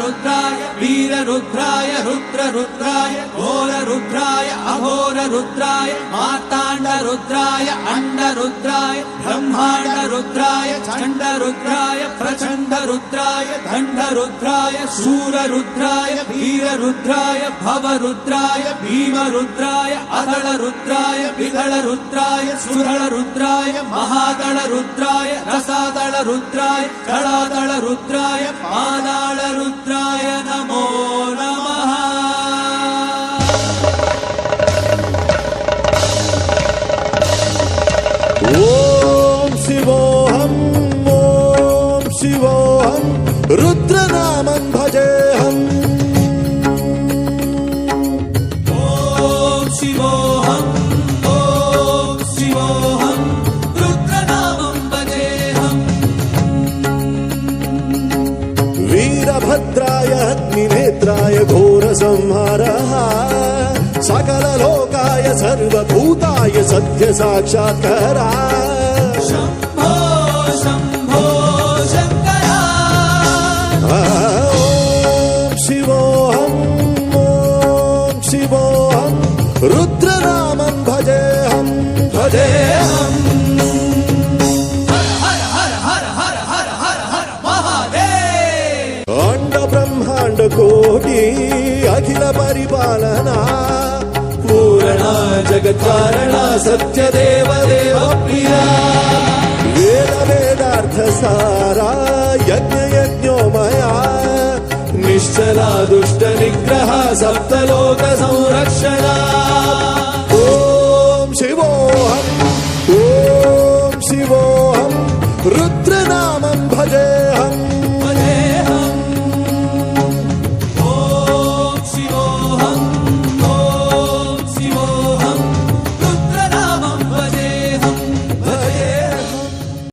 रुद्राय वीररुद्राय रुद्ररुद्राय घोररुद्राय अघोररुद्राय मार्ताण्डरुद्राय अण्डरुद्राय ब्रह्माण्डरुद्राय चण्डरुद्राय प्रचण्डरुद्राय दण्डरुद्राय शूररुद्राय वीररुद्राय भवरुद्राय भीमरुद्राय अदलरुद्राय विदलरुद्राय सुदलरुद्राय महादलरुद्राय रसादलरुद्राय जलादलरुद्राय पादालरुद्राय नमो नमः। ओम शिवोऽहम् ओम शिवोऽहम् रुद्रनामं भजेऽहम्। ओम शिवोऽहम् ओम शिवोऽहम् रुद्रनामं भजेऽहम्। वीरभद्राय अग्निनेत्राय घोरसंहारः सकललोकाय सर्वभूताय सत्य साक्षात्कारा। शम्भो शम्भो शङ्करा। ओम शिवोऽहम् रुद्रनामं भजेऽहम् भजेऽहम्। हर हर हर हर हर हर हर महादेव। अंड ब्रह्मांड कोटि अखिल परिपालना पूर्णा जगत्कारणा सत्यदेव देव प्रिया। वेद वेदार्थ सारा यज्ञ यज्ञोमया निश्चला दुष्ट निग्रह सप्तलोक